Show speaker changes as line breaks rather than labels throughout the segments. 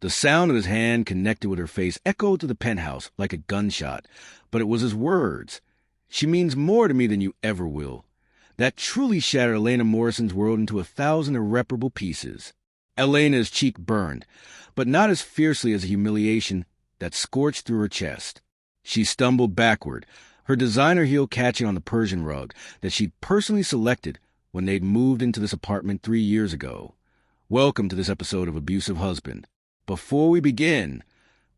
The sound of his hand connected with her face echoed through the penthouse like a gunshot, but it was his words. "She means more to me than you ever will." That truly shattered Elena Morrison's world into 1,000 irreparable pieces. Elena's cheek burned, but not as fiercely as a humiliation that scorched through her chest. She stumbled backward, her designer heel catching on the Persian rug that she'd personally selected when they'd moved into this apartment 3 years ago. Welcome to this episode of Abusive Husband. Before we begin,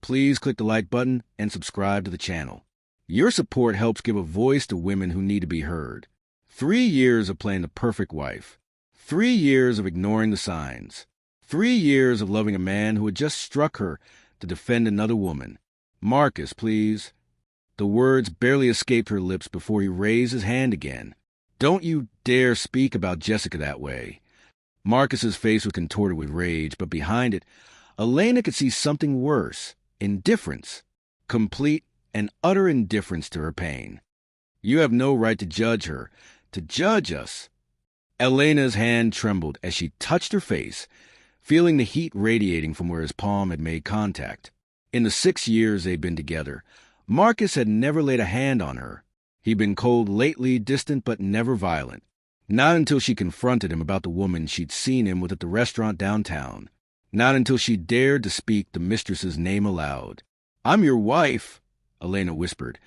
please click the like button and subscribe to the channel. Your support helps give a voice to women who need to be heard. 3 years of playing the perfect wife. 3 years of ignoring the signs. 3 years of loving a man who had just struck her to defend another woman. "Marcus, please." The words barely escaped her lips before he raised his hand again. "Don't you dare speak about Jessica that way." Marcus's face was contorted with rage, but behind it, Elena could see something worse. Indifference. Complete and utter indifference to her pain. "You have no right to judge her, to judge us." Elena's hand trembled as she touched her face, feeling the heat radiating from where his palm had made contact. In the 6 years they'd been together, Marcus had never laid a hand on her. He'd been cold lately, distant, but never violent. Not until she confronted him about the woman she'd seen him with at the restaurant downtown. Not until she dared to speak the mistress's name aloud. "I'm your wife," Elena whispered,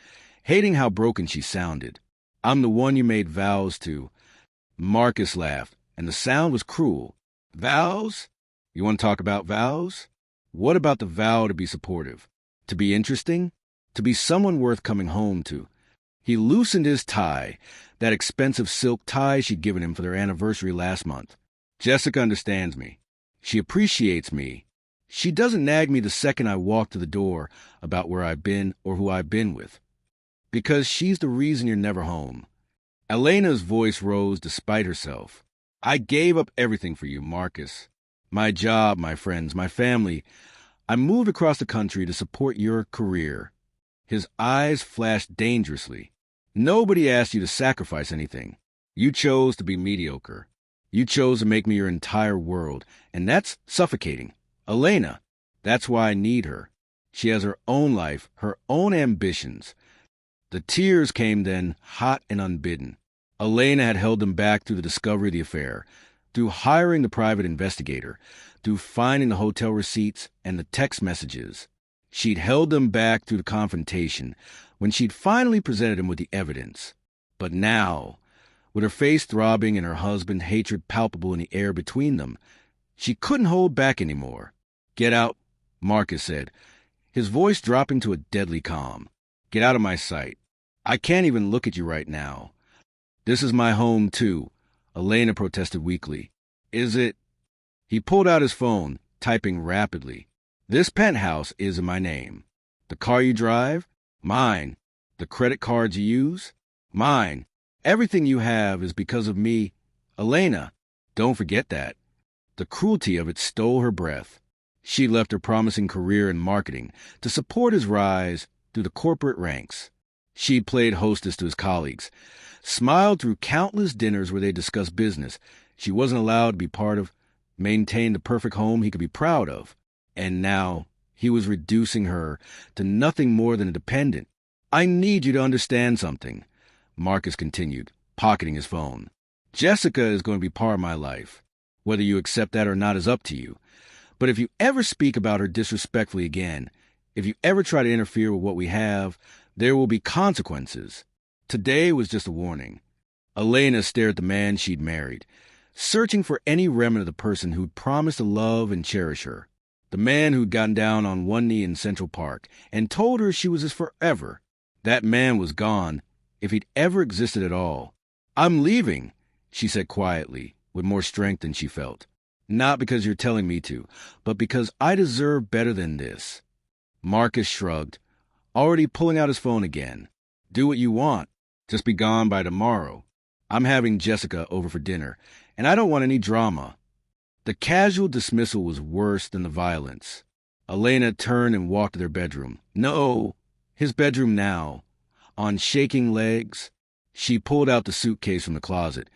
hating how broken she sounded. "I'm the one you made vows to." Marcus laughed, and the sound was cruel. "Vows? You want to talk about vows? What about the vow to be supportive? To be interesting? To be someone worth coming home to?" He loosened his tie, that expensive silk tie she'd given him for their anniversary last month. "Jessica understands me. She appreciates me. She doesn't nag me the second I walk to the door about where I've been or who I've been with. Because she's the reason you're never home." Elena's voice rose despite herself. "I gave up everything for you, Marcus. My job, my friends, my family. I moved across the country to support your career." His eyes flashed dangerously. "Nobody asked you to sacrifice anything. You chose to be mediocre. You chose to make me your entire world, and that's suffocating. Elena, that's why I need her. She has her own life, her own ambitions." The tears came then, hot and unbidden. Elena had held them back through the discovery of the affair, through hiring the private investigator, through finding the hotel receipts and the text messages. She'd held them back through the confrontation, when she'd finally presented him with the evidence. But now, with her face throbbing and her husband's hatred palpable in the air between them, she couldn't hold back anymore. "Get out," Marcus said, his voice dropping to a deadly calm. "Get out of my sight. I can't even look at you right now." "This is my home, too," Elena protested weakly. "Is it?" He pulled out his phone, typing rapidly. "This penthouse is in my name. The car you drive? Mine. The credit cards you use? Mine. Everything you have is because of me. Elena, don't forget that." The cruelty of it stole her breath. She left her promising career in marketing to support his rise through the corporate ranks. She played hostess to his colleagues, smiled through countless dinners where they discussed business she wasn't allowed to be part of, maintained the perfect home he could be proud of. And now he was reducing her to nothing more than a dependent. "I need you to understand something," Marcus continued, pocketing his phone. "Jessica is going to be part of my life. Whether you accept that or not is up to you. But if you ever speak about her disrespectfully again, if you ever try to interfere with what we have, there will be consequences." Today was just a warning. Elena stared at the man she'd married, searching for any remnant of the person who'd promised to love and cherish her. The man who'd gotten down on one knee in Central Park and told her she was his forever. That man was gone, if he'd ever existed at all. "I'm leaving," she said quietly, with more strength than she felt. "Not because you're telling me to, but because I deserve better than this." Marcus shrugged, already pulling out his phone again. "Do what you want. Just be gone by tomorrow. I'm having Jessica over for dinner, and I don't want any drama." The casual dismissal was worse than the violence. Elena turned and walked to their bedroom. No, his bedroom now. On shaking legs, she pulled out the suitcase from the closet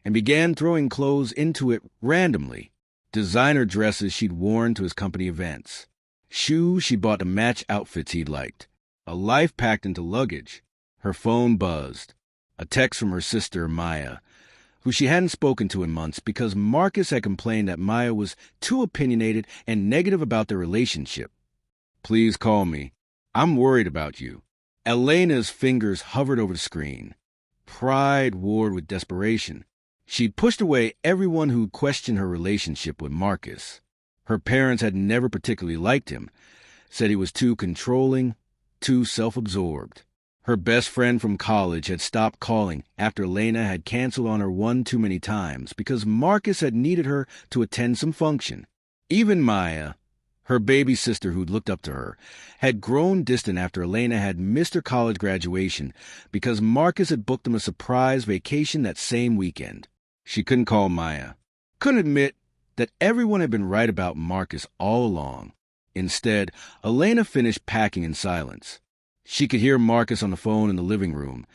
and began throwing clothes into it randomly. Designer dresses she'd worn to his company events. Shoes she bought to match outfits he'd liked. A life packed into luggage. Her phone buzzed. A text from her sister, Maya, who she hadn't spoken to in months because Marcus had complained that Maya was too opinionated and negative about their relationship. "Please call me. I'm worried about you." Elena's fingers hovered over the screen. Pride warred with desperation. She'd pushed away everyone who questioned her relationship with Marcus. Her parents had never particularly liked him, said he was too controlling, too self-absorbed. Her best friend from college had stopped calling after Elena had canceled on her one too many times because Marcus had needed her to attend some function. Even Maya, her baby sister who'd looked up to her, had grown distant after Elena had missed her college graduation because Marcus had booked them a surprise vacation that same weekend. She couldn't call Maya. Couldn't admit that everyone had been right about Marcus all along. Instead, Elena finished packing in silence. She could hear Marcus on the phone in the living room,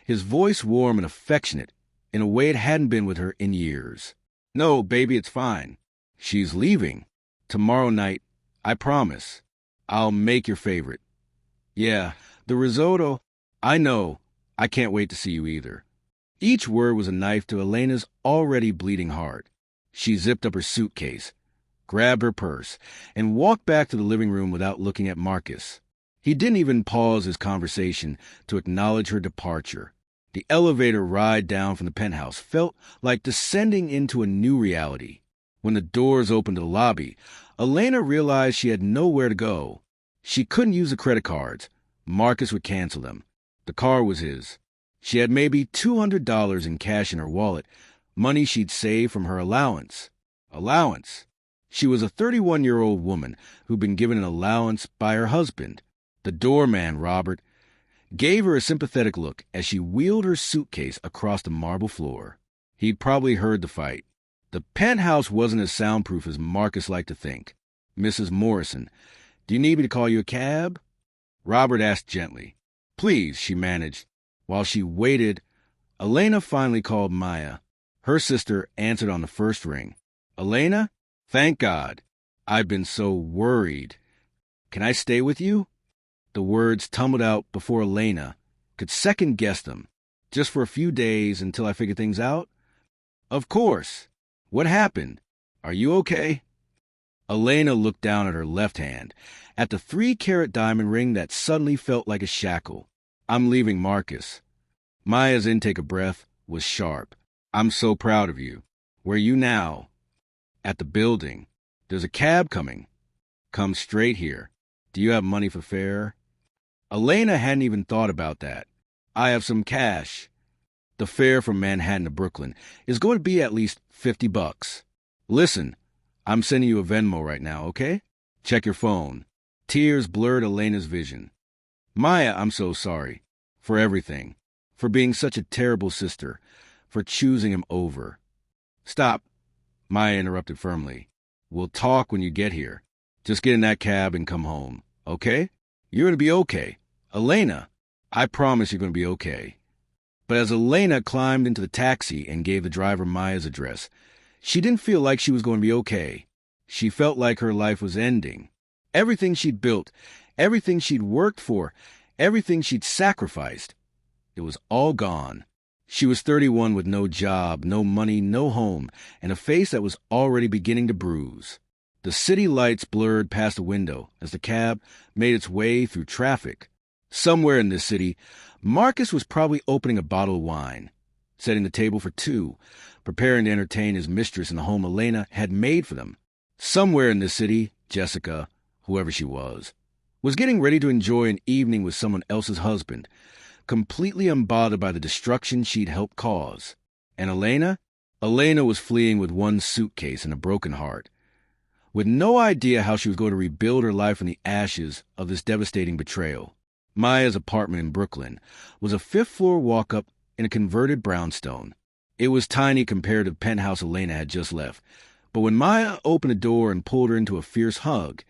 his voice warm and affectionate, in a way it hadn't been with her in years. "No, baby, it's fine. She's leaving. Tomorrow night, I promise. I'll make your favorite. Yeah, the risotto. I know. I can't wait to see you either." Each word was a knife to Elena's already bleeding heart. She zipped up her suitcase, grabbed her purse, and walked back to the living room without looking at Marcus. He didn't even pause his conversation to acknowledge her departure. The elevator ride down from the penthouse felt like descending into a new reality. When the doors opened to the lobby, Elena realized she had nowhere to go. She couldn't use the credit cards. Marcus would cancel them. The car was his. She had maybe $200 in cash in her wallet, money she'd saved from her allowance. Allowance. She was a 31-year-old woman who'd been given an allowance by her husband. The doorman, Robert, gave her a sympathetic look as she wheeled her suitcase across the marble floor. He'd probably heard the fight. The penthouse wasn't as soundproof as Marcus liked to think. "Mrs. Morrison, do you need me to call you a cab?" Robert asked gently. "Please," she managed. While she waited, Elena finally called Maya. Her sister answered on the first ring. "Elena? Thank God. I've been so worried. Can I stay with you?" The words tumbled out before Elena could second-guess them. "Just for a few days until I figure things out?" "Of course. What happened? Are you okay?" Elena looked down at her left hand, at the 3-carat diamond ring that suddenly felt like a shackle. "I'm leaving Marcus." Maya's intake of breath was sharp. "I'm so proud of you. Where are you now?" "At the building. There's a cab coming. Come straight here. Do you have money for fare?" Elena hadn't even thought about that. "I have some cash. The fare from Manhattan to Brooklyn is going to be at least $50. Listen, I'm sending you a Venmo right now, okay? Check your phone." Tears blurred Elena's vision. "Maya, I'm so sorry. For everything. For being such a terrible sister. For choosing him over." "Stop," Maya interrupted firmly. "We'll talk when you get here. Just get in that cab and come home, okay? You're going to be okay. Elena, I promise you're going to be okay." But as Elena climbed into the taxi and gave the driver Maya's address, she didn't feel like she was going to be okay. She felt like her life was ending. Everything she'd built, everything she'd worked for, everything she'd sacrificed, it was all gone. She was 31 with no job, no money, no home, and a face that was already beginning to bruise. The city lights blurred past the window as the cab made its way through traffic. Somewhere in this city, Marcus was probably opening a bottle of wine, setting the table for two, preparing to entertain his mistress in the home Elena had made for them. Somewhere in this city, Jessica, whoever she was getting ready to enjoy an evening with someone else's husband, completely unbothered by the destruction she'd helped cause. And Elena? Elena was fleeing with one suitcase and a broken heart, with no idea how she was going to rebuild her life from the ashes of this devastating betrayal. Maya's apartment in Brooklyn was a 5th-floor walk-up in a converted brownstone. It was tiny compared to the penthouse Elena had just left, but when Maya opened the door and pulled her into a fierce hug,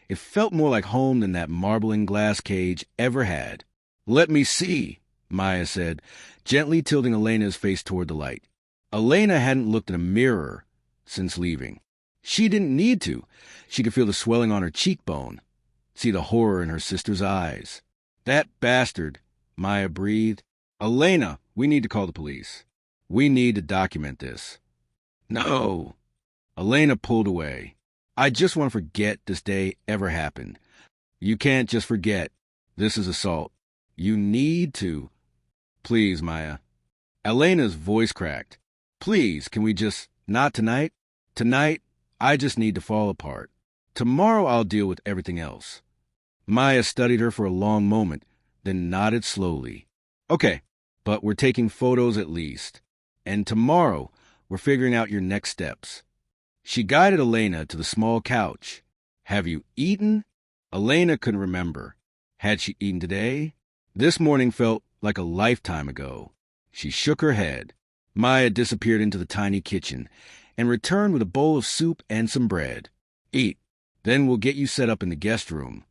it felt more like home than that marble and glass cage ever had. "Let me see," Maya said, gently tilting Elena's face toward the light. Elena hadn't looked in a mirror since leaving. She didn't need to. She could feel the swelling on her cheekbone. see the horror in her sister's eyes. "That bastard," Maya breathed. "Elena, we need to call the police. We need to document this." "No." Elena pulled away. "I just want to forget this day ever happened." "You can't just forget. This is assault. You need to." "Please, Maya." Elena's voice cracked. "Please, can we just... not tonight? Tonight, I just need to fall apart. Tomorrow I'll deal with everything else." Maya studied her for a long moment, then nodded slowly. "Okay, but we're taking photos at least. And tomorrow, we're figuring out your next steps." She guided Elena to the small couch. "Have you eaten?" Elena couldn't remember. Had she eaten today? This morning felt like a lifetime ago. She shook her head. Maya disappeared into the tiny kitchen and returned with a bowl of soup and some bread. "Eat. Then we'll get you set up in the guest room."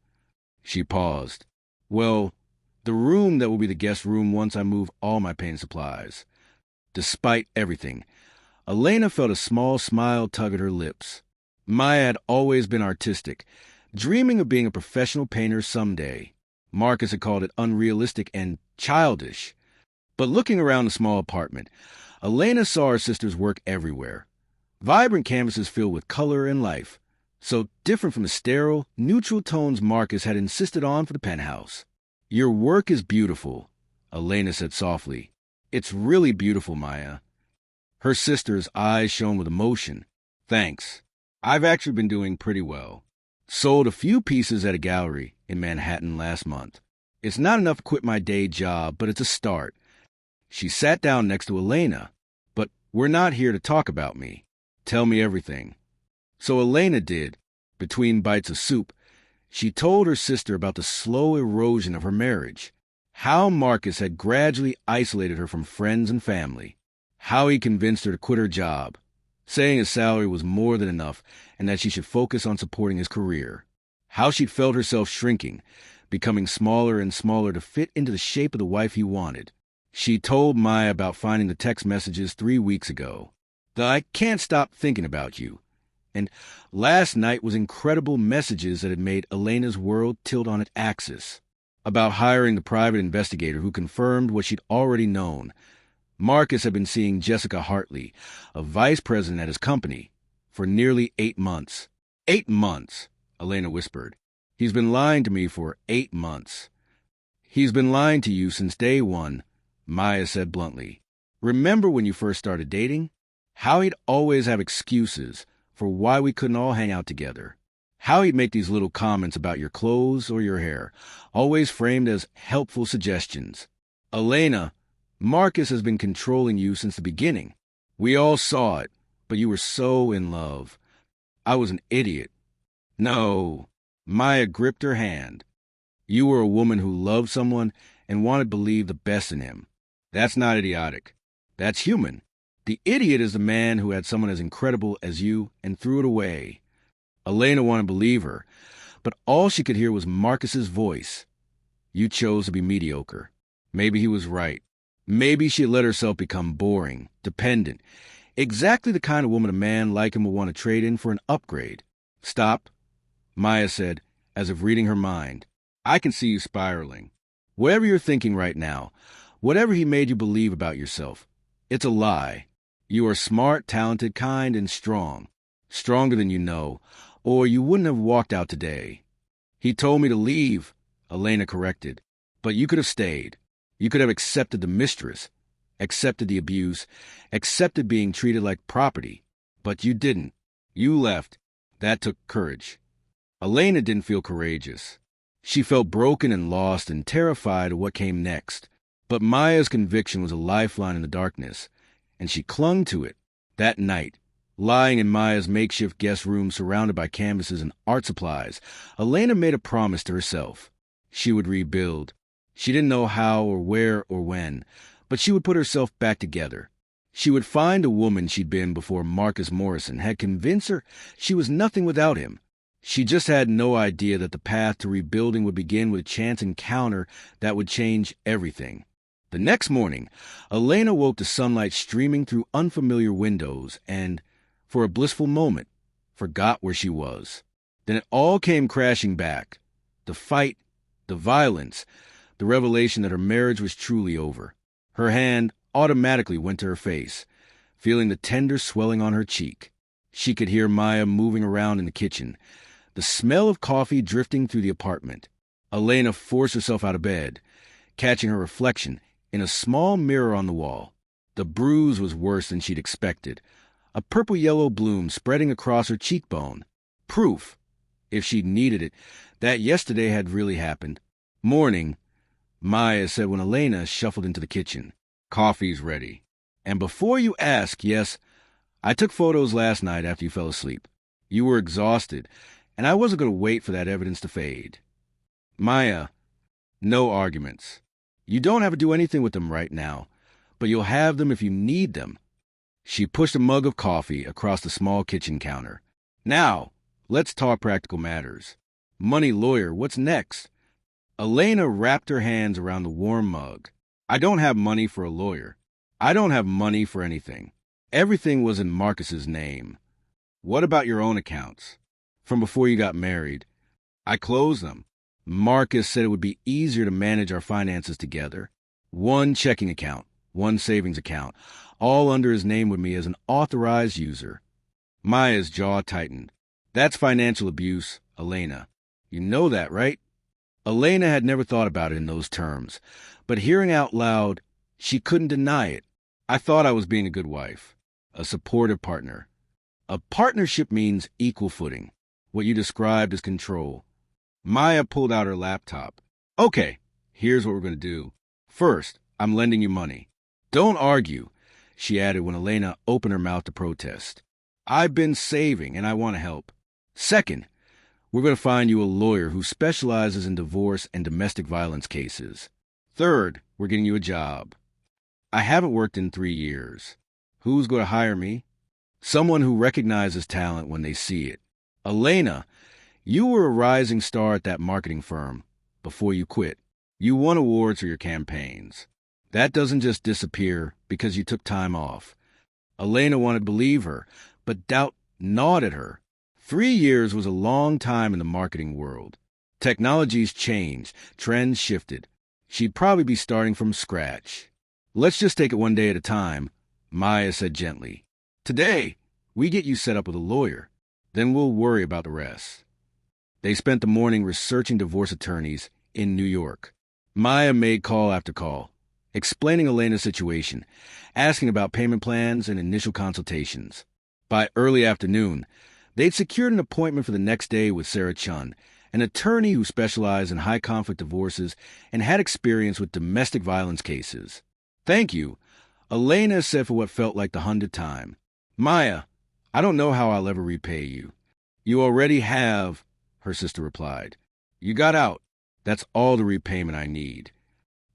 She paused. "Well, the room that will be the guest room once I move all my painting supplies." Despite everything, Elena felt a small smile tug at her lips. Maya had always been artistic, dreaming of being a professional painter someday. Marcus had called it unrealistic and childish. But looking around the small apartment, Elena saw her sister's work everywhere. Vibrant canvases filled with color and life, so different from the sterile, neutral tones Marcus had insisted on for the penthouse. "Your work is beautiful," Elena said softly. "It's really beautiful, Maya." Her sister's eyes shone with emotion. "Thanks. I've actually been doing pretty well. Sold a few pieces at a gallery in Manhattan last month. It's not enough to quit my day job, but it's a start." She sat down next to Elena. "But we're not here to talk about me. Tell me everything." So Elena did. Between bites of soup, she told her sister about the slow erosion of her marriage, how Marcus had gradually isolated her from friends and family, how he convinced her to quit her job, saying his salary was more than enough and that she should focus on supporting his career, how she'd felt herself shrinking, becoming smaller and smaller to fit into the shape of the wife he wanted. She told Maya about finding the text messages 3 weeks ago. The "I can't stop thinking about you." And last night was incredible messages that had made Elena's world tilt on its axis. About hiring the private investigator who confirmed what she'd already known. Marcus had been seeing Jessica Hartley, a vice president at his company, for nearly 8 months. 8 months, Elena whispered. "He's been lying to me for 8 months." "He's been lying to you since day one," Maya said bluntly. "Remember when you first started dating? How he'd always have excuses for why we couldn't all hang out together. How he'd make these little comments about your clothes or your hair, always framed as helpful suggestions. Elena, Marcus has been controlling you since the beginning. We all saw it, but you were so in love. I was an idiot." "No." Maya gripped her hand. "You were a woman who loved someone and wanted to believe the best in him. That's not idiotic. That's human. The idiot is the man who had someone as incredible as you and threw it away." Elena wanted to believe her, but all she could hear was Marcus's voice. "You chose to be mediocre." Maybe he was right. Maybe she had let herself become boring, dependent, exactly the kind of woman a man like him would want to trade in for an upgrade. "Stop," Maya said, as if reading her mind. "I can see you spiraling. Whatever you're thinking right now, whatever he made you believe about yourself, it's a lie. You are smart, talented, kind, and strong. Stronger than you know, or you wouldn't have walked out today." "He told me to leave," Elena corrected. "But you could have stayed. You could have accepted the mistress, accepted the abuse, accepted being treated like property. But you didn't. You left. That took courage." Elena didn't feel courageous. She felt broken and lost and terrified of what came next. But Maya's conviction was a lifeline in the darkness, and she clung to it. That night, lying in Maya's makeshift guest room surrounded by canvases and art supplies, Elena made a promise to herself. She would rebuild. She didn't know how or where or when, but she would put herself back together. She would find a woman she'd been before Marcus Morrison had convinced her she was nothing without him. She just had no idea that the path to rebuilding would begin with a chance encounter that would change everything. The next morning, Elena woke to sunlight streaming through unfamiliar windows and, for a blissful moment, forgot where she was. Then it all came crashing back. The fight, the violence, the revelation that her marriage was truly over. Her hand automatically went to her face, feeling the tender swelling on her cheek. She could hear Maya moving around in the kitchen, the smell of coffee drifting through the apartment. Elena forced herself out of bed, catching her reflection in a small mirror on the wall. The bruise was worse than she'd expected, a purple-yellow bloom spreading across her cheekbone. Proof, if she'd needed it, that yesterday had really happened. Morning, Maya said when Elena shuffled into the kitchen. Coffee's ready. And before you ask, yes, I took photos last night after you fell asleep. You were exhausted, and I wasn't going to wait for that evidence to fade. Maya, no arguments. You don't have to do anything with them right now, but you'll have them if you need them. She pushed a mug of coffee across the small kitchen counter. Now, let's talk practical matters. Money lawyer, what's next? Elena wrapped her hands around the warm mug. I don't have money for a lawyer. I don't have money for anything. Everything was in Marcus's name. What about your own accounts? From before you got married. I closed them. Marcus said it would be easier to manage our finances together. One checking account, one savings account, all under his name with me as an authorized user. Maya's jaw tightened. That's financial abuse, Elena. You know that, right? Elena had never thought about it in those terms, but hearing out loud, she couldn't deny it. I thought I was being a good wife, a supportive partner. A partnership means equal footing, what you described as control. Maya pulled out her laptop. Okay, here's what we're going to do. First, I'm lending you money. Don't argue, she added when Elena opened her mouth to protest. I've been saving and I want to help. Second, we're going to find you a lawyer who specializes in divorce and domestic violence cases. Third, we're getting you a job. I haven't worked in 3 years. Who's going to hire me? Someone who recognizes talent when they see it. Elena, you were a rising star at that marketing firm before you quit. You won awards for your campaigns. That doesn't just disappear because you took time off. Elena wanted to believe her, but doubt gnawed at her. 3 years was a long time in the marketing world. Technologies changed, trends shifted. She'd probably be starting from scratch. Let's just take it one day at a time, Maya said gently. Today, we get you set up with a lawyer. Then we'll worry about the rest. They spent the morning researching divorce attorneys in New York. Maya made call after call, explaining Elena's situation, asking about payment plans and initial consultations. By early afternoon, they'd secured an appointment for the next day with Sarah Chun, an attorney who specialized in high-conflict divorces and had experience with domestic violence cases. Thank you, Elena said for what felt like the 100th time. Maya, I don't know how I'll ever repay you. You already have, her sister replied. You got out. That's all the repayment I need.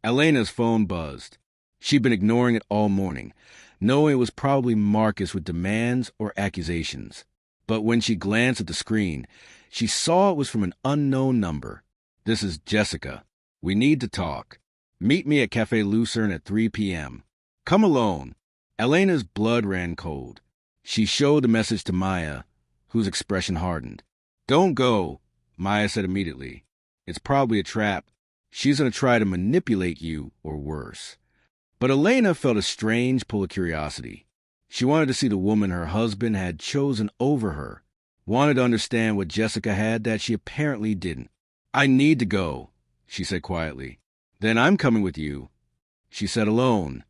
Elena's phone buzzed. She'd been ignoring it all morning, knowing it was probably Marcus with demands or accusations. But when she glanced at the screen, she saw it was from an unknown number. This is Jessica. We need to talk. Meet me at Café Lucerne at 3 p.m. Come alone. Elena's blood ran cold. She showed the message to Maya, whose expression hardened. Don't go, Maya said immediately. It's probably a trap. She's going to try to manipulate you, or worse. But Elena felt a strange pull of curiosity. She wanted to see the woman her husband had chosen over her, wanted to understand what Jessica had that she apparently didn't. I need to go, she said quietly. Then I'm coming with you, she said alone.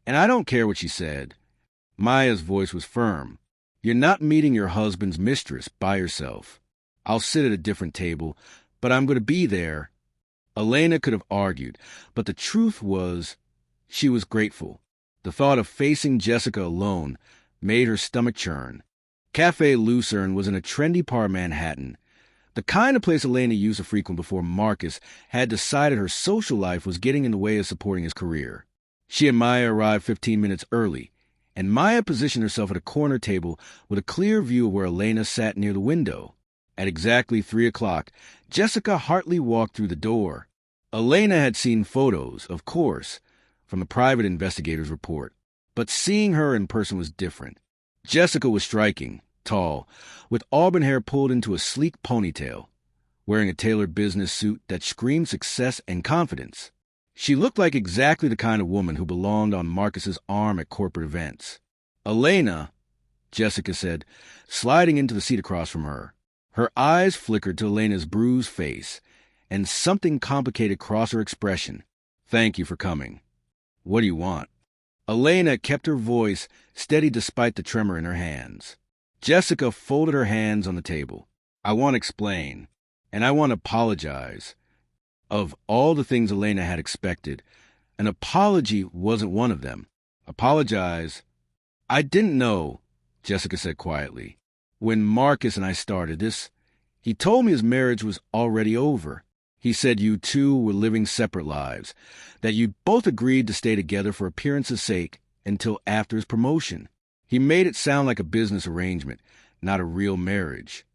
And I don't care what she said. Maya's voice was firm. You're not meeting your husband's mistress by yourself. I'll sit at a different table, but I'm going to be there. Elena could have argued, but the truth was, she was grateful. The thought of facing Jessica alone made her stomach churn. Café Lucerne was in a trendy part of Manhattan, the kind of place Elena used to frequent before Marcus had decided her social life was getting in the way of supporting his career. She and Maya arrived 15 minutes early, and Maya positioned herself at a corner table with a clear view of where Elena sat near the window. At exactly 3 o'clock, Jessica Hartley walked through the door. Elena had seen photos, of course, from the private investigator's report, but seeing her in person was different. Jessica was striking, tall, with auburn hair pulled into a sleek ponytail. wearing a tailored business suit that screamed success and confidence. She looked like exactly the kind of woman who belonged on Marcus's arm at corporate events. "Elena," Jessica said, sliding into the seat across from her. Her eyes flickered to Elena's bruised face, and something complicated crossed her expression. "Thank you for coming. What do you want?" Elena kept her voice steady despite the tremor in her hands. Jessica folded her hands on the table. "I want to explain, and I want to apologize." Of all the things Elena had expected, an apology wasn't one of them. "Apologize? I didn't know," Jessica said quietly. "When Marcus and I started this, he told me his marriage was already over. He said you two were living separate lives, that you both agreed to stay together for appearance's sake until after his promotion. He made it sound like a business arrangement, not a real marriage."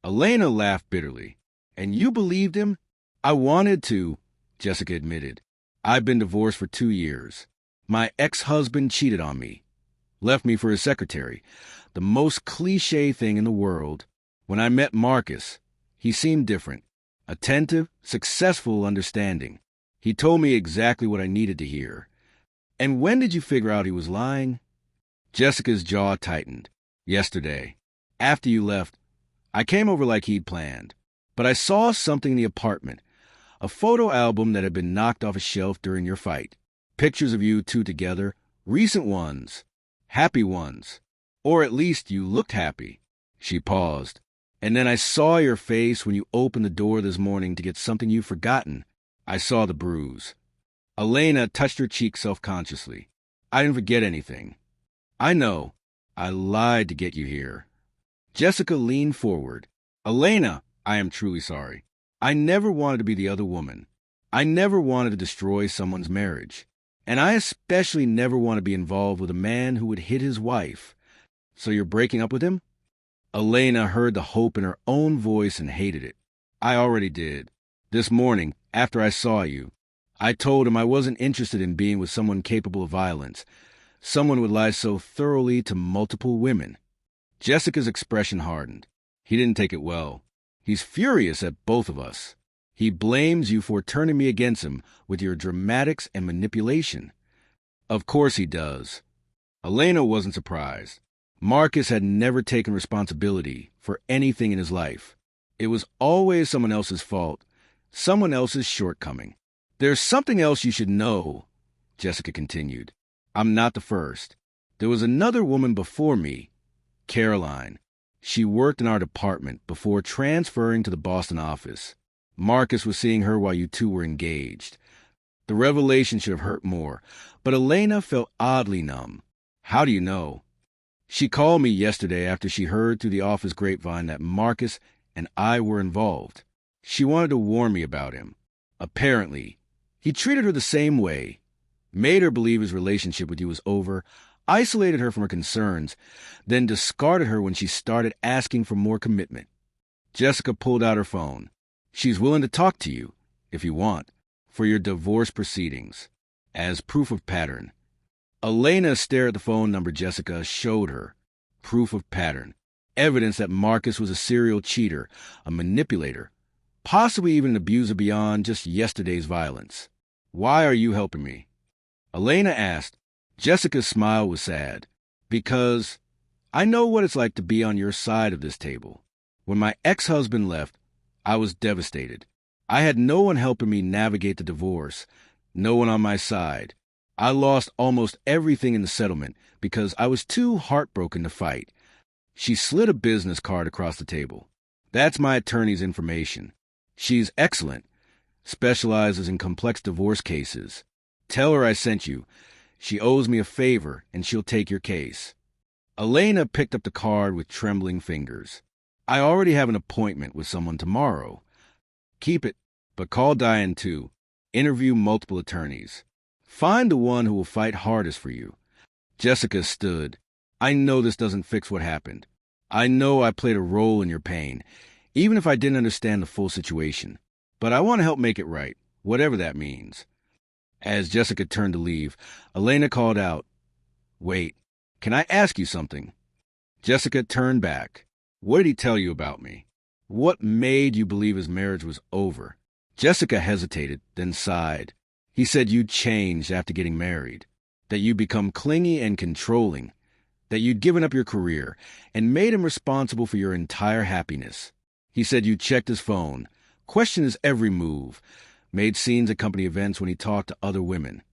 Elena laughed bitterly. "And you believed him?" "I wanted to," Jessica admitted. "I've been divorced for 2 years. My ex-husband cheated on me, left me for his secretary, the most cliché thing in the world. When I met Marcus, he seemed different. Attentive, successful, understanding. He told me exactly what I needed to hear." "And when did you figure out he was lying?" Jessica's jaw tightened. "Yesterday. After you left, I came over like he'd planned. But I saw something in the apartment, a photo album that had been knocked off a shelf during your fight. Pictures of you two together, recent ones, happy ones. Or at least you looked happy." She paused. "And then I saw your face when you opened the door this morning to get something you've forgotten. I saw the bruise." Elena touched her cheek self-consciously. "I didn't forget anything. I know. I lied to get you here." Jessica leaned forward. "Elena, I am truly sorry. I never wanted to be the other woman. I never wanted to destroy someone's marriage. And I especially never want to be involved with a man who would hit his wife. So you're breaking up with him?" Elena heard the hope in her own voice and hated it. "I already did. This morning, after I saw you, I told him I wasn't interested in being with someone capable of violence, someone who would lie so thoroughly to multiple women." Jessica's expression hardened. "He didn't take it well. He's furious at both of us. He blames you for turning me against him with your dramatics and manipulation." "Of course he does." Elena wasn't surprised. Marcus had never taken responsibility for anything in his life. It was always someone else's fault, someone else's shortcoming. "There's something else you should know," Jessica continued. "I'm not the first. There was another woman before me, Caroline. She worked in our department before transferring to the Boston office. Marcus was seeing her while you two were engaged. The revelation should have hurt more, but Elena felt oddly numb. How do you know?" "She called me yesterday after she heard through the office grapevine that Marcus and I were involved. She wanted to warn me about him. Apparently, he treated her the same way, made her believe his relationship with you was over, isolated her from her concerns, then discarded her when she started asking for more commitment." Jessica pulled out her phone. "She's willing to talk to you, if you want, for your divorce proceedings, as proof of pattern." Elena stared at the phone number Jessica showed her. Proof of pattern. Evidence that Marcus was a serial cheater, a manipulator, possibly even an abuser beyond just yesterday's violence. "Why are you helping me?" Elena asked. Jessica's smile was sad. "Because I know what it's like to be on your side of this table. When my ex-husband left, I was devastated. I had no one helping me navigate the divorce, no one on my side. I lost almost everything in the settlement because I was too heartbroken to fight." She slid a business card across the table. "That's my attorney's information. She's excellent, specializes in complex divorce cases. Tell her I sent you. She owes me a favor, and she'll take your case." Elena picked up the card with trembling fingers. "I already have an appointment with someone tomorrow." "Keep it, but call Diane too. Interview multiple attorneys. Find the one who will fight hardest for you." Jessica stood. "I know this doesn't fix what happened. I know I played a role in your pain, even if I didn't understand the full situation. But I want to help make it right, whatever that means." As Jessica turned to leave, Elena called out, "Wait, can I ask you something?" Jessica turned back. "What did he tell you about me?" What made you believe his marriage was over? Jessica hesitated, then sighed. He said you'd changed after getting married, that you'd become clingy and controlling, that you'd given up your career and made him responsible for your entire happiness. He said you checked his phone, questioned his every move, made scenes at company events when he talked to other women.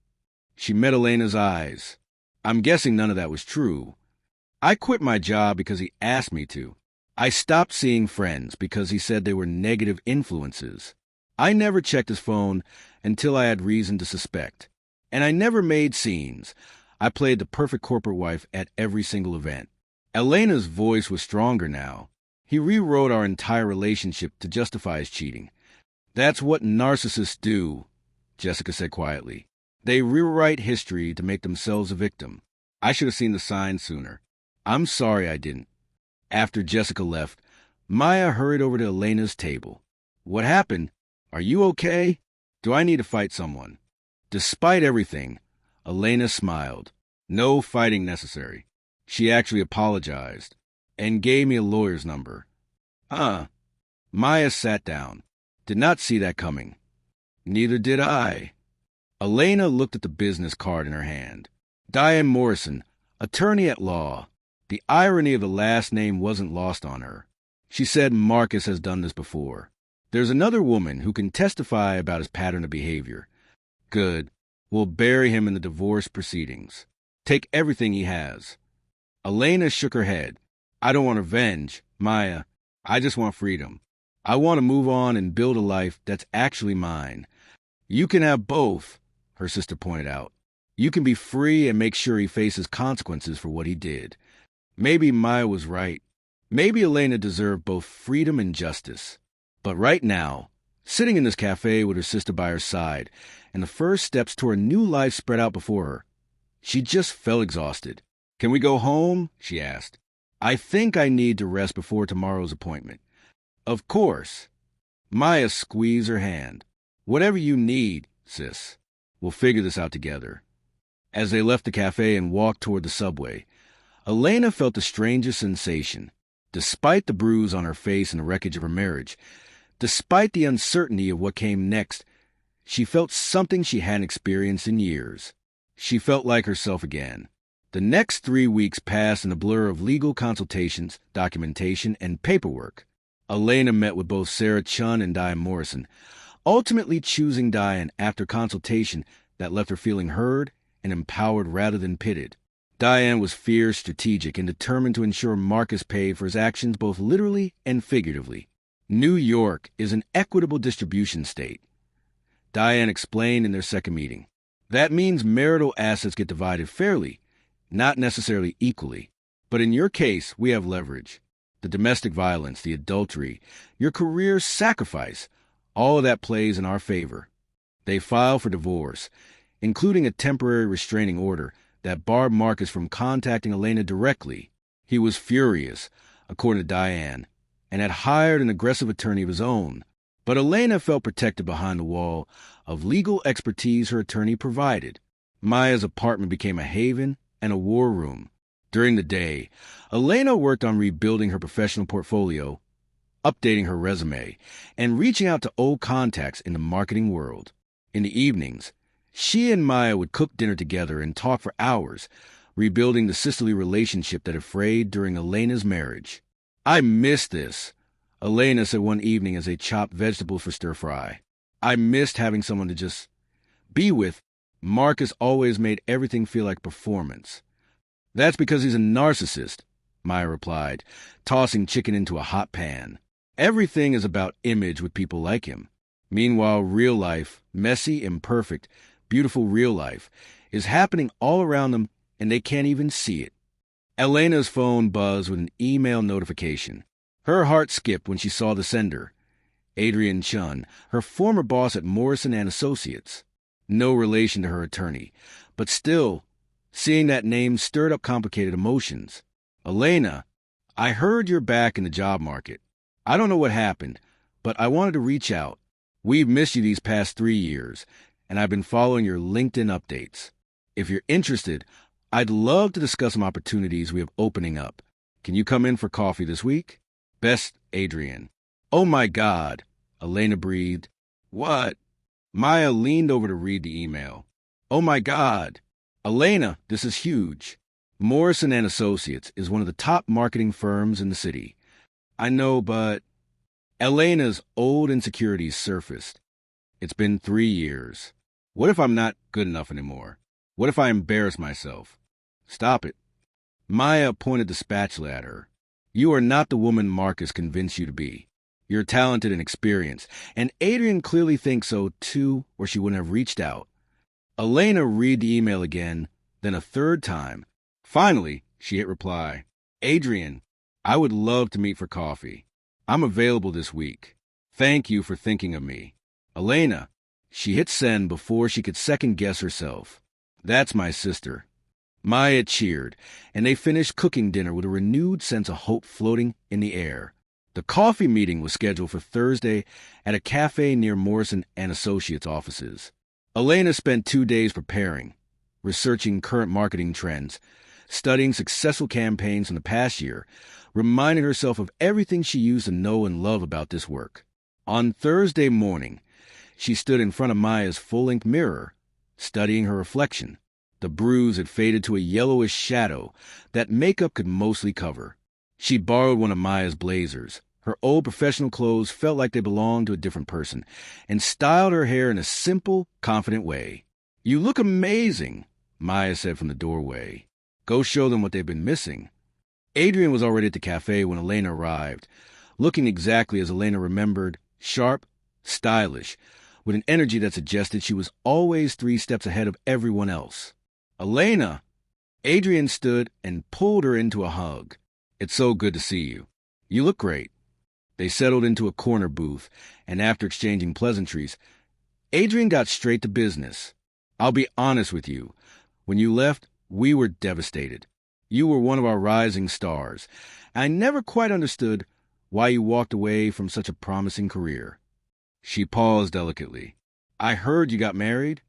She met Elena's eyes. I'm guessing none of that was true. I quit my job because he asked me to. I stopped seeing friends because he said they were negative influences. I never checked his phone until I had reason to suspect. And I never made scenes. I played the perfect corporate wife at every single event. Elena's voice was stronger now. He rewrote our entire relationship to justify his cheating. That's what narcissists do, Jessica said quietly. They rewrite history to make themselves a victim. I should have seen the signs sooner. I'm sorry I didn't. After Jessica left, Maya hurried over to Elena's table. What happened? Are you okay? Do I need to fight someone? Despite everything, Elena smiled. No fighting necessary. She actually apologized and gave me a lawyer's number. Maya sat down. Did not see that coming. Neither did I. Elena looked at the business card in her hand. Diane Morrison, attorney at law. The irony of the last name wasn't lost on her. She said Marcus has done this before. There's another woman who can testify about his pattern of behavior. Good. We'll bury him in the divorce proceedings. Take everything he has. Elena shook her head. I don't want revenge, Maya. I just want freedom. I want to move on and build a life that's actually mine. You can have both, her sister pointed out. You can be free and make sure he faces consequences for what he did. Maybe Maya was right. Maybe Elena deserved both freedom and justice. But right now, sitting in this cafe with her sister by her side, and the first steps toward a new life spread out before her, she just felt exhausted. Can we go home? She asked. I think I need to rest before tomorrow's appointment. Of course. Maya squeezed her hand. Whatever you need, sis. We'll figure this out together. As they left the cafe and walked toward the subway, Elena felt the strangest sensation. Despite the bruise on her face and the wreckage of her marriage, despite the uncertainty of what came next, she felt something she hadn't experienced in years. She felt like herself again. The next 3 weeks passed in a blur of legal consultations, documentation, and paperwork. Elena met with both Sarah Chun and Diane Morrison, ultimately choosing Diane after consultation that left her feeling heard and empowered rather than pitted. Diane was fierce, strategic, and determined to ensure Marcus paid for his actions both literally and figuratively. New York is an equitable distribution state, Diane explained in their second meeting. That means marital assets get divided fairly, not necessarily equally. But in your case, we have leverage. The domestic violence, the adultery, your career sacrifice, all of that plays in our favor. They filed for divorce, including a temporary restraining order that barred Marcus from contacting Elena directly. He was furious, according to Diane, and had hired an aggressive attorney of his own. But Elena felt protected behind the wall of legal expertise her attorney provided. Maya's apartment became a haven and a war room. During the day, Elena worked on rebuilding her professional portfolio, updating her resume, and reaching out to old contacts in the marketing world. In the evenings, she and Maya would cook dinner together and talk for hours, rebuilding the sisterly relationship that had frayed during Elena's marriage. I miss this, Elena said one evening as they chopped vegetables for stir-fry. I missed having someone to just be with. Marcus always made everything feel like performance. That's because he's a narcissist, Maya replied, tossing chicken into a hot pan. Everything is about image with people like him. Meanwhile, real life, messy, imperfect, beautiful real life, is happening all around them and they can't even see it. Elena's phone buzzed with an email notification. Her heart skipped when she saw the sender, Adrian Chun, her former boss at Morrison & Associates. No relation to her attorney, but still, seeing that name stirred up complicated emotions. Elena, I heard you're back in the job market. I don't know what happened, but I wanted to reach out. We've missed you these past 3 years, and I've been following your LinkedIn updates. If you're interested, I'd love to discuss some opportunities we have opening up. Can you come in for coffee this week? Best, Adrian. Oh my God, Elena breathed. What? Maya leaned over to read the email. Oh my God. Elena, this is huge. Morrison and Associates is one of the top marketing firms in the city. I know, but Elena's old insecurities surfaced. It's been 3 years. What if I'm not good enough anymore? What if I embarrass myself? Stop it. Maya pointed the spatula at her. You are not the woman Marcus convinced you to be. You're talented and experienced, and Adrian clearly thinks so too, or she wouldn't have reached out. Elena read the email again, then a third time. Finally, she hit reply. Adrian, I would love to meet for coffee. I'm available this week. Thank you for thinking of me. Elena, she hit send before she could second-guess herself. That's my sister. Maya cheered, and they finished cooking dinner with a renewed sense of hope floating in the air. The coffee meeting was scheduled for Thursday at a cafe near Morrison and Associates offices. Elena spent 2 days preparing, researching current marketing trends, studying successful campaigns from the past year, reminding herself of everything she used to know and love about this work. On Thursday morning, she stood in front of Maya's full-length mirror, studying her reflection. The bruise had faded to a yellowish shadow that makeup could mostly cover. She borrowed one of Maya's blazers. Her old professional clothes felt like they belonged to a different person, and styled her hair in a simple, confident way. You look amazing, Maya said from the doorway. Go show them what they've been missing. Adrian was already at the cafe when Elena arrived, looking exactly as Elena remembered, sharp, stylish, with an energy that suggested she was always 3 steps ahead of everyone else. Elena! Adrian stood and pulled her into a hug. It's so good to see you. You look great. They settled into a corner booth, and after exchanging pleasantries, Adrian got straight to business. I'll be honest with you. When you left, we were devastated. You were one of our rising stars. I never quite understood why you walked away from such a promising career. She paused delicately. I heard you got married?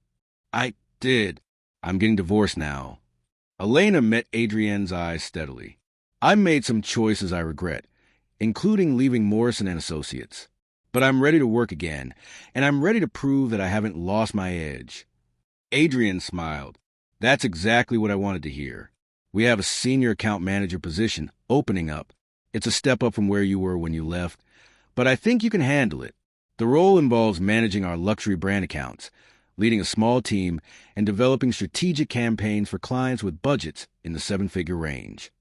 I did. I'm getting divorced now. Elena met Adrienne's eyes steadily. I made some choices I regret, including leaving Morrison and Associates. But I'm ready to work again, and I'm ready to prove that I haven't lost my edge. Adrian smiled. That's exactly what I wanted to hear. We have a senior account manager position opening up. It's a step up from where you were when you left, but I think you can handle it. The role involves managing our luxury brand accounts, leading a small team, and developing strategic campaigns for clients with budgets in the 7-figure range.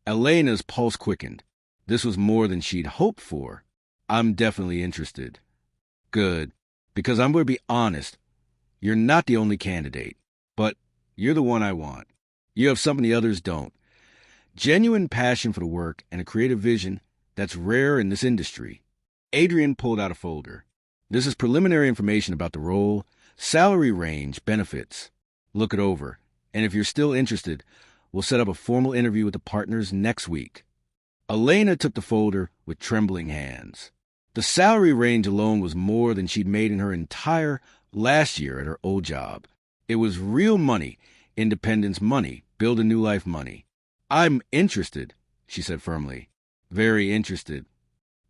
Elena's pulse quickened. This was more than she'd hoped for. I'm definitely interested. Good, because I'm going to be honest. You're not the only candidate, but you're the one I want. You have something the others don't. Genuine passion for the work and a creative vision that's rare in this industry. Adrian pulled out a folder. This is preliminary information about the role, salary range, benefits. Look it over, and if you're still interested, we'll set up a formal interview with the partners next week. Elena took the folder with trembling hands. The salary range alone was more than she'd made in her entire last year at her old job. It was real money, independence money, build a new life money. I'm interested, she said firmly. Very interested.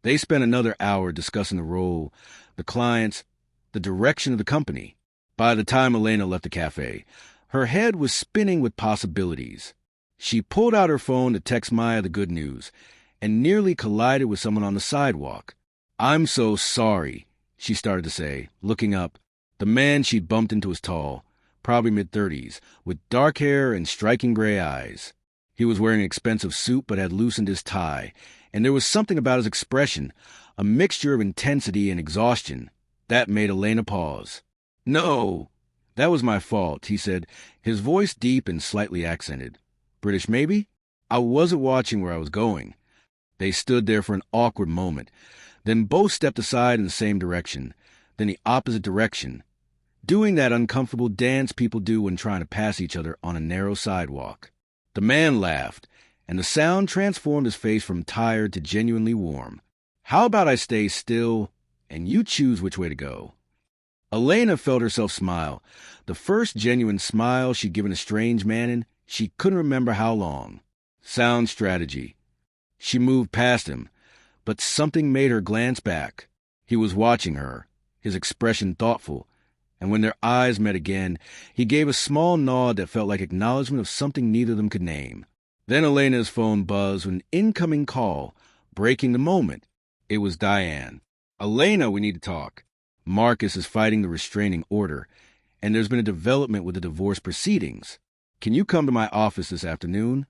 They spent another hour discussing the role, the clients, the direction of the company. By the time Elena left the cafe, her head was spinning with possibilities. She pulled out her phone to text Maya the good news and nearly collided with someone on the sidewalk. I'm so sorry, she started to say, looking up. The man she'd bumped into was tall, probably mid-30s, with dark hair and striking gray eyes. He was wearing an expensive suit but had loosened his tie, and there was something about his expression, a mixture of intensity and exhaustion, that made Elena pause. No, that was my fault, he said, his voice deep and slightly accented. British maybe? I wasn't watching where I was going. They stood there for an awkward moment, then both stepped aside in the same direction, then the opposite direction, doing that uncomfortable dance people do when trying to pass each other on a narrow sidewalk. The man laughed, and the sound transformed his face from tired to genuinely warm. How about I stay still, and you choose which way to go? Elena felt herself smile, the first genuine smile she'd given a strange man in she couldn't remember how long. Sound strategy. She moved past him, but something made her glance back. He was watching her, his expression thoughtful, and when their eyes met again, he gave a small nod that felt like acknowledgement of something neither of them could name. Then Elena's phone buzzed with an incoming call, breaking the moment. It was Diane. "Elena, we need to talk. Marcus is fighting the restraining order, and there's been a development with the divorce proceedings. Can you come to my office this afternoon?"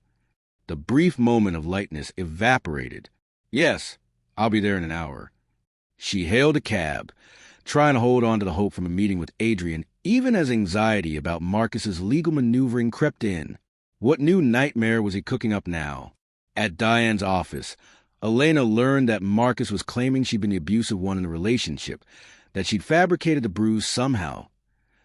The brief moment of lightness evaporated. "Yes, I'll be there in an hour." She hailed a cab, trying to hold on to the hope from a meeting with Adrian, even as anxiety about Marcus's legal maneuvering crept in. What new nightmare was he cooking up now? At Diane's office, Elena learned that Marcus was claiming she'd been the abusive one in the relationship, that she'd fabricated the bruise somehow,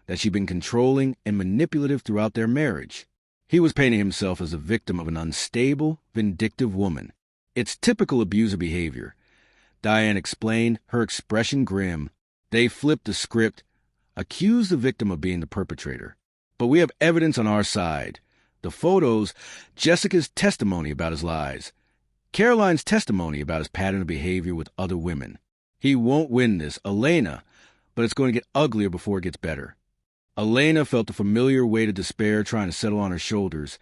that she'd been controlling and manipulative throughout their marriage. He was painting himself as a victim of an unstable, vindictive woman. It's typical abuser behavior, Diane explained, her expression grim. They flipped the script, accused the victim of being the perpetrator. But we have evidence on our side. The photos, Jessica's testimony about his lies, Caroline's testimony about his pattern of behavior with other women. He won't win this, Elena, but it's going to get uglier before it gets better. Elena felt the familiar weight of despair trying to settle on her shoulders,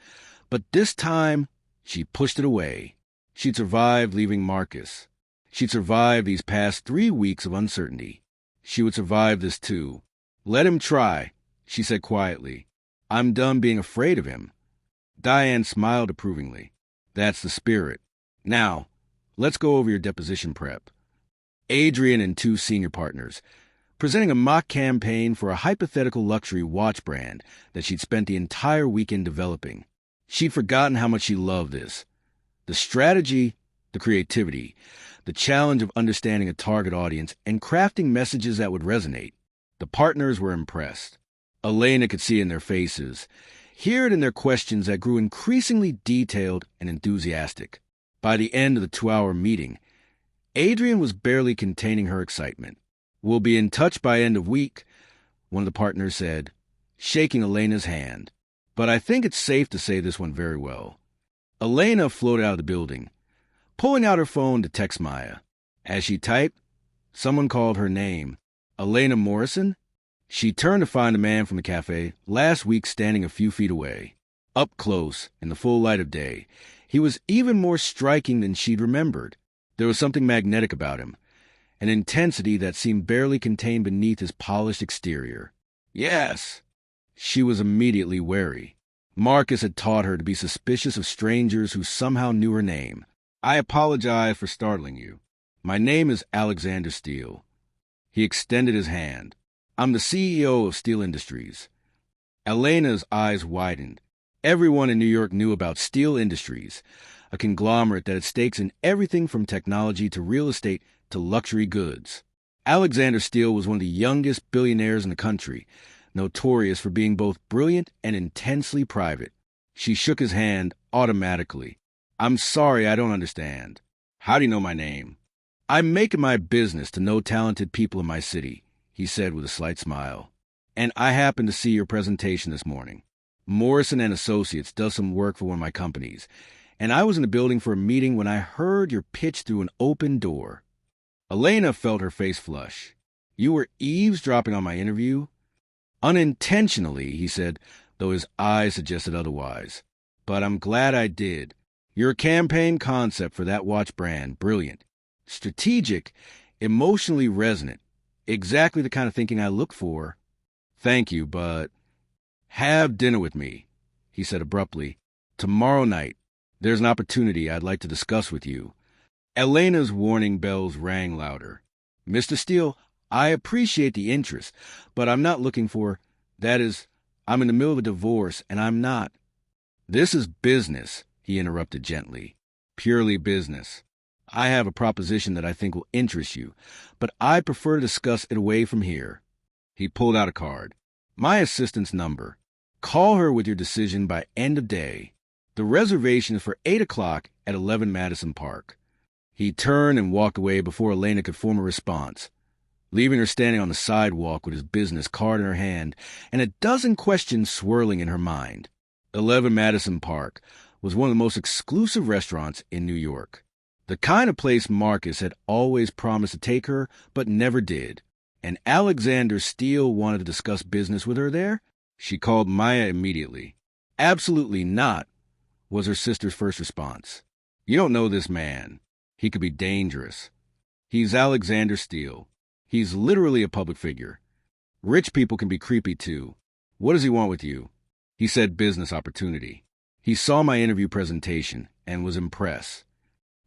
but this time she pushed it away. She'd survived leaving Marcus. She'd survived these past 3 weeks of uncertainty. She would survive this too. "Let him try," she said quietly. "I'm done being afraid of him." Diane smiled approvingly. "That's the spirit. Now, let's go over your deposition prep." Adrian and 2 senior partners, presenting a mock campaign for a hypothetical luxury watch brand that she'd spent the entire weekend developing. She'd forgotten how much she loved this. The strategy, the creativity, the challenge of understanding a target audience and crafting messages that would resonate. The partners were impressed. Elena could see it in their faces, hear it in their questions that grew increasingly detailed and enthusiastic. By the end of the 2-hour meeting, Adrian was barely containing her excitement. "We'll be in touch by end of week," one of the partners said, shaking Elena's hand. "But I think it's safe to say this went very well." Elena floated out of the building, pulling out her phone to text Maya. As she typed, someone called her name. "Elena Morrison?" She turned to find a man from the cafe, last week standing a few feet away. Up close, in the full light of day, he was even more striking than she'd remembered. There was something magnetic about him, an intensity that seemed barely contained beneath his polished exterior. "Yes." She was immediately wary. Marcus had taught her to be suspicious of strangers who somehow knew her name. "I apologize for startling you. My name is Alexander Steele." He extended his hand. "I'm the CEO of Steel Industries." Elena's eyes widened. Everyone in New York knew about Steel Industries, a conglomerate that had stakes in everything from technology to real estate to luxury goods. Alexander Steele was one of the youngest billionaires in the country, notorious for being both brilliant and intensely private. She shook his hand automatically. "I'm sorry, I don't understand." "How do you know my name?" "I'm making my business to know talented people in my city," he said with a slight smile. "And I happened to see your presentation this morning. Morrison and Associates does some work for one of my companies, and I was in the building for a meeting when I heard your pitch through an open door." Elena felt her face flush. "You were eavesdropping on my interview?" "Unintentionally," he said, though his eyes suggested otherwise. "But I'm glad I did. Your campaign concept for that watch brand, brilliant. Strategic, emotionally resonant. Exactly the kind of thinking I look for." "Thank you, but—" "Have dinner with me," he said abruptly. "Tomorrow night. There's an opportunity I'd like to discuss with you." Elena's warning bells rang louder. "Mr. Steele, I appreciate the interest, but I'm not looking for— that is, I'm in the middle of a divorce, and I'm not—" "This is business," he interrupted gently. "Purely business. I have a proposition that I think will interest you, but I prefer to discuss it away from here." He pulled out a card. "My assistant's number. Call her with your decision by end of day. The reservation is for 8 o'clock at 11 Madison Park." He turned and walked away before Elena could form a response, leaving her standing on the sidewalk with his business card in her hand and a dozen questions swirling in her mind. 11 Madison Park was one of the most exclusive restaurants in New York. The kind of place Marcus had always promised to take her, but never did. And Alexander Steele wanted to discuss business with her there? She called Maya immediately. Absolutely not, was her sister's first response. You don't know this man. He could be dangerous. He's Alexander Steele. He's literally a public figure. Rich people can be creepy too. What does he want with you? He said business opportunity. He saw my interview presentation and was impressed.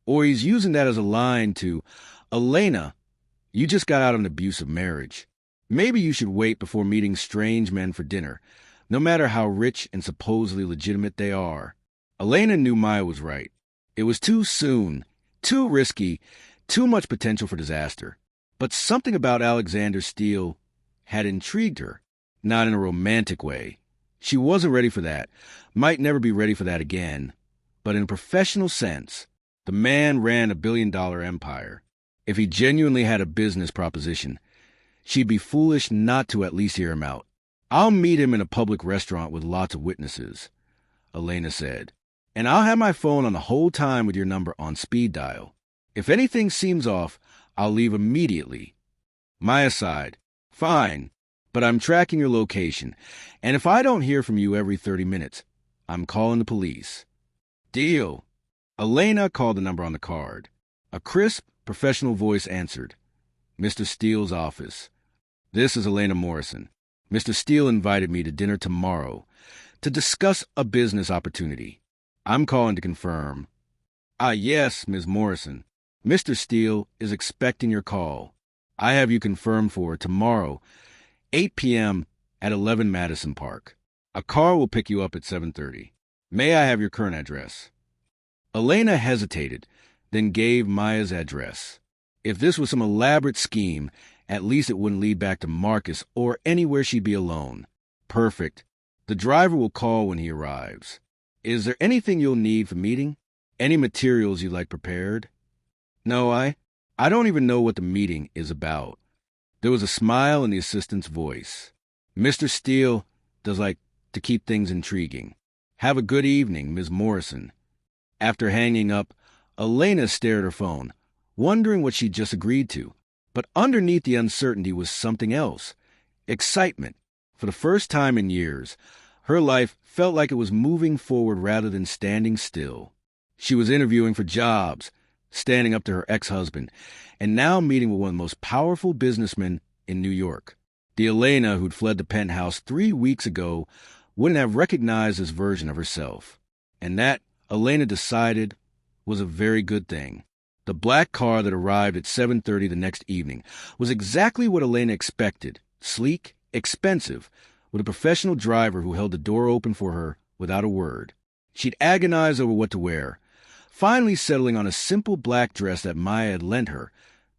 Or he's using that as a line to, Elena, you just got out of an abusive marriage. Maybe you should wait before meeting strange men for dinner, no matter how rich and supposedly legitimate they are. Elena knew Maya was right. It was too soon, too risky, too much potential for disaster. But something about Alexander Steele had intrigued her, not in a romantic way. She wasn't ready for that, might never be ready for that again. But in a professional sense, the man ran a billion-dollar empire. If he genuinely had a business proposition, she'd be foolish not to at least hear him out. I'll meet him in a public restaurant with lots of witnesses, Elena said. And I'll have my phone on the whole time with your number on speed dial. If anything seems off, I'll leave immediately. Maya sighed. Fine, but I'm tracking your location, and if I don't hear from you every 30 minutes, I'm calling the police. Deal. Elena called the number on the card. A crisp, professional voice answered. Mr. Steele's office. This is Elena Morrison. Mr. Steele invited me to dinner tomorrow to discuss a business opportunity. I'm calling to confirm. Ah, yes, Ms. Morrison. Mr. Steele is expecting your call. I have you confirmed for tomorrow, 8 p.m. at 11 Madison Park. A car will pick you up at 7:30. May I have your current address? Elena hesitated, then gave Maya's address. If this was some elaborate scheme, at least it wouldn't lead back to Marcus or anywhere she'd be alone. Perfect. The driver will call when he arrives. Is there anything you'll need for meeting? Any materials you'd like prepared? No, I don't even know what the meeting is about. There was a smile in the assistant's voice. Mr. Steele does like to keep things intriguing. Have a good evening, Ms. Morrison. After hanging up, Elena stared at her phone, wondering what she'd just agreed to. But underneath the uncertainty was something else. Excitement. For the first time in years, her life felt like it was moving forward rather than standing still. She was interviewing for jobs, standing up to her ex-husband, and now meeting with one of the most powerful businessmen in New York. The Elena who'd fled the penthouse 3 weeks ago wouldn't have recognized this version of herself. And that, Elena decided, was a very good thing. The black car that arrived at 7:30 the next evening was exactly what Elena expected. Sleek, expensive, with a professional driver who held the door open for her without a word. She'd agonized over what to wear, finally settling on a simple black dress that Maya had lent her.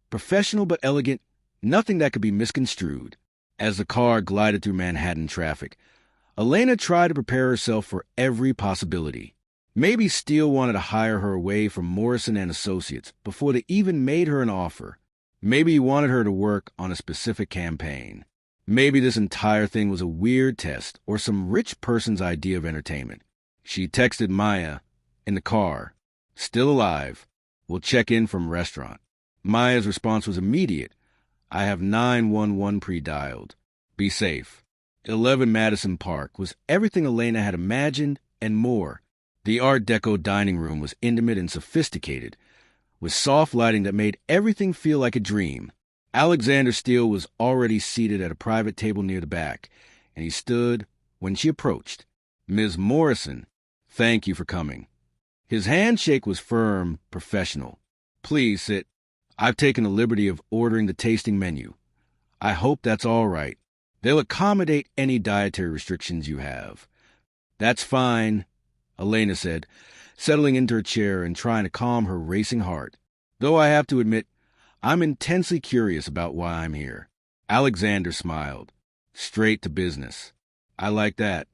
Professional but elegant, nothing that could be misconstrued. As the car glided through Manhattan traffic, Elena tried to prepare herself for every possibility. Maybe Steele wanted to hire her away from Morrison and Associates before they even made her an offer. Maybe he wanted her to work on a specific campaign. Maybe this entire thing was a weird test or some rich person's idea of entertainment. She texted Maya, in the car, still alive, will check in from restaurant. Maya's response was immediate. I have 911 pre-dialed. Be safe. 11 Madison Park was everything Elena had imagined and more. The Art Deco dining room was intimate and sophisticated, with soft lighting that made everything feel like a dream. Alexander Steele was already seated at a private table near the back, and he stood when she approached. Ms. Morrison, thank you for coming. His handshake was firm, professional. Please sit. I've taken the liberty of ordering the tasting menu. I hope that's all right. They'll accommodate any dietary restrictions you have. That's fine, Elena said, settling into her chair and trying to calm her racing heart. Though I have to admit, I'm intensely curious about why I'm here. Alexander smiled. Straight to business. I like that.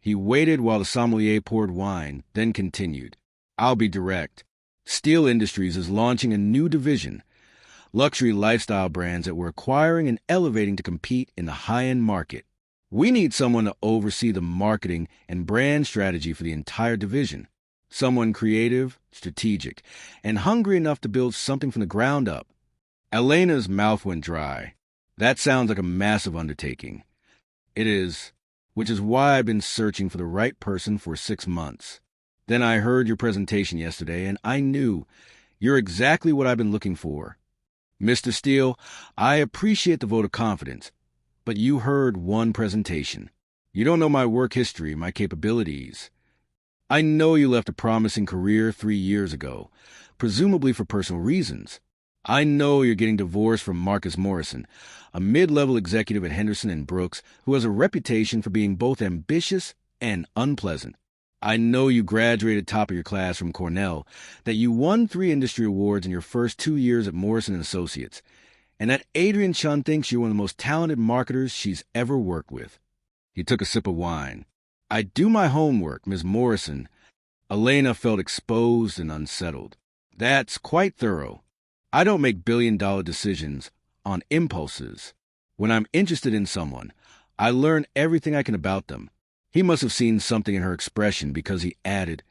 He waited while the sommelier poured wine, then continued. I'll be direct. Steel Industries is launching a new division, luxury lifestyle brands that we're acquiring and elevating to compete in the high-end market. We need someone to oversee the marketing and brand strategy for the entire division. Someone creative, strategic, and hungry enough to build something from the ground up. Elena's mouth went dry. That sounds like a massive undertaking. It is, which is why I've been searching for the right person for 6 months. Then I heard your presentation yesterday, and I knew you're exactly what I've been looking for. Mr. Steele, I appreciate the vote of confidence, but you heard one presentation. You don't know my work history, my capabilities. I know you left a promising career 3 years ago, presumably for personal reasons. I know you're getting divorced from Marcus Morrison, a mid-level executive at Henderson and Brooks who has a reputation for being both ambitious and unpleasant. I know you graduated top of your class from Cornell, that you won 3 industry awards in your first 2 years at Morrison & Associates, and that Adrian Chun thinks you're one of the most talented marketers she's ever worked with. He took a sip of wine. I do my homework, Ms. Morrison. Elena felt exposed and unsettled. That's quite thorough. I don't make billion-dollar decisions on impulses. When I'm interested in someone, I learn everything I can about them. He must have seen something in her expression because he added,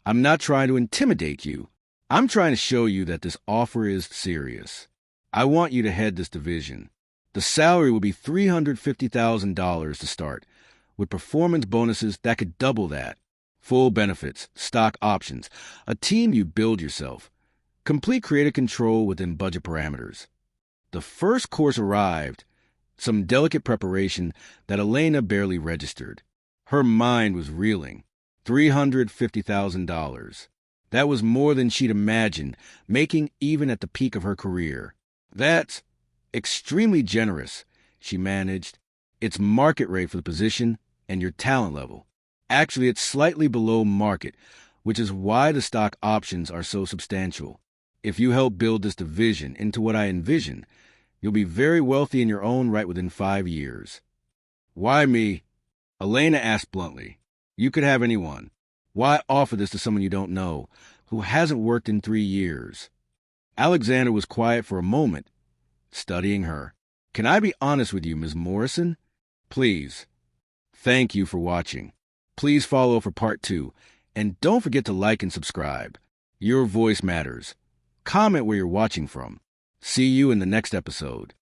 I'm not trying to intimidate you. I'm trying to show you that this offer is serious. I want you to head this division. The salary will be $350,000 to start, with performance bonuses that could double that. Full benefits, stock options, a team you build yourself. Complete creative control within budget parameters. The first course arrived, some delicate preparation that Elena barely registered. Her mind was reeling. $350,000. That was more than she'd imagined, making even at the peak of her career. That's extremely generous, she managed. It's market rate for the position and your talent level. Actually, it's slightly below market, which is why the stock options are so substantial. If you help build this division into what I envision, you'll be very wealthy in your own right within 5 years. Why me? Elena asked bluntly. You could have anyone. Why offer this to someone you don't know, who hasn't worked in 3 years? Alexander was quiet for a moment, studying her. Can I be honest with you, Ms. Morrison? Please. Thank you for watching. Please follow for part 2, and don't forget to like and subscribe. Your voice matters. Comment where you're watching from. See you in the next episode.